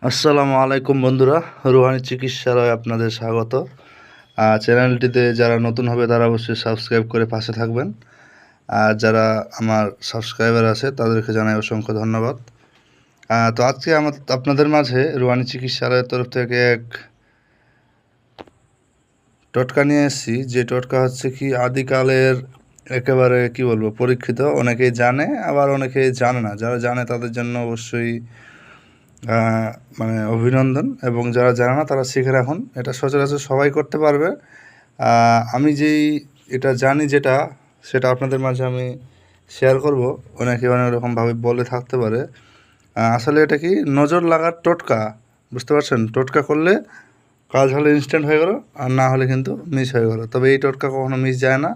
আসসালামু আলাইকুম বন্ধুরা, রুহানি চিকিৎসালয়ে আপনাদের স্বাগত। চ্যানেলটিতে যারা নতুন হবে তারা অবশ্যই সাবস্ক্রাইব করে পাশে থাকবেন। আর যারা আমার সাবস্ক্রাইবার আছে তাদেরকে জানাই অসংখ্য ধন্যবাদ। তো আজকে আপনাদের মাঝে রুহানি চিকিৎসালয়ের তরফ থেকে এক টোটকা নিয়ে এসেছি। যে টোটকা হচ্ছে কি আদিকালের একেবারে কি বলবো পরীক্ষিত, অনেকেই জানে আবার অনেকেই জানে না। যারা জানে তাদের জন্য অবশ্যই মানে অভিনন্দন, এবং যারা জানে না তারা শিখে রাখুন। এটা সচরাচর সবাই করতে পারবে। আমি এটা জানি সেটা আপনাদের মাঝে আমি শেয়ার করব। অনেকে অনেক রকমভাবে বলে থাকতে পারে। আসলে এটা কি নজর লাগার টোটকা, বুঝতে পারছেন? টোটকা করলে কাজ হলে ইনস্ট্যান্ট হয়ে গেল, আর না হলে কিন্তু মিস হয়ে গেল। তবে এই টোটকা কখনো মিস যায় না।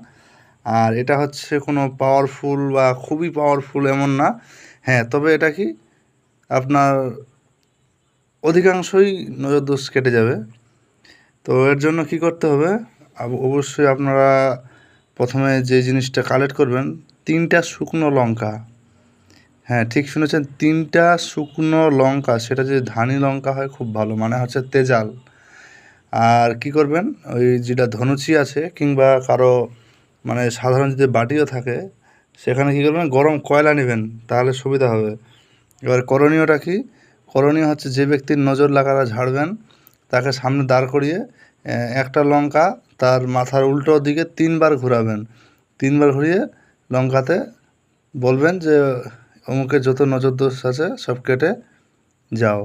আর এটা হচ্ছে কোনো পাওয়ারফুল বা খুবই পাওয়ারফুল এমন না। হ্যাঁ, তবে এটা কি আপনার অধিকাংশই নজর দোষ কেটে যাবে। তো এর জন্য কি করতে হবে? অবশ্যই আপনারা প্রথমে যে জিনিসটা কালেক্ট করবেন, 3টা শুকনো লঙ্কা। হ্যাঁ, ঠিক শুনেছেন, 3টা শুকনো লঙ্কা। সেটা যদি ধানি লঙ্কা হয় খুব ভালো, মানে হচ্ছে তেজাল। আর কি করবেন, ওই যেটা ধনুচি আছে কিংবা কারো মানে সাধারণ যদি বাটিও থাকে, সেখানে কী করবেন, গরম কয়লা নেবেন, তাহলে সুবিধা হবে। এবার করণীয়টা কি? করণীয় হচ্ছে যে ব্যক্তির নজর লাগারা ঝাড়বেন তাকে সামনে দাঁড় করিয়ে একটা লঙ্কা তার মাথার উল্টো দিকে 3বার ঘোরাবেন। 3বার ঘুরিয়ে লঙ্কাতে বলবেন যে অমুকের যত নজর দোষ আছে সব কেটে যাও,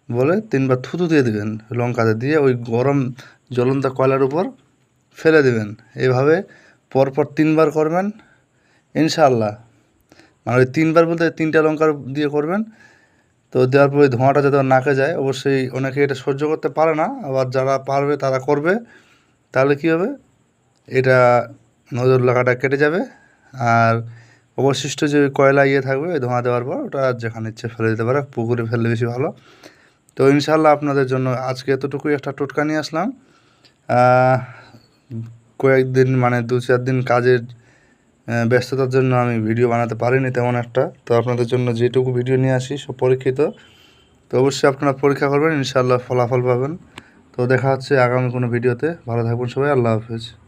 বলে 3বার থুতু দিয়ে দেবেন লঙ্কাতে, দিয়ে ওই গরম জ্বলন্ত কয়লার উপর ফেলে দেবেন। এভাবে পরপর 3বার করবেন ইনশাআল্লাহ। মানে ওই 3বার বলতে 3টা লঙ্কার দিয়ে করবেন। তো দেওয়ার পরে ধোঁয়াটা যাতে নাকে যায়। অবশ্যই অনেকে এটা সহ্য করতে পারে না, আবার যারা পারবে তারা করবে। তাহলে কী হবে, এটা নজর লাগাটা কেটে যাবে। আর অবশিষ্ট যে কয়লা থাকবে ওই ধোঁয়া দেওয়ার পর ওটা যেখানে ইচ্ছে ফেলে দিতে পারে, পুকুরে ফেললে বেশি ভালো। তো ইনশাআল্লাহ আপনাদের জন্য আজকে এতটুকুই একটা টোটকা নিয়ে আসলাম। কয়েকদিন মানে 2-4 দিন কাজের ব্যস্ততার জন্য আমি ভিডিও বানাতে পারিনি তেমন একটা। তো আপনাদের জন্য যেটুকু ভিডিও নিয়ে আসি সব পরীক্ষিত। তো অবশ্যই আপনারা পরীক্ষা করবেন, ইনশাআল্লাহ ফলাফল পাবেন। তো দেখা হচ্ছে আগামী কোনো ভিডিওতে। ভালো থাকবেন সবাই, আল্লাহ হাফেজ।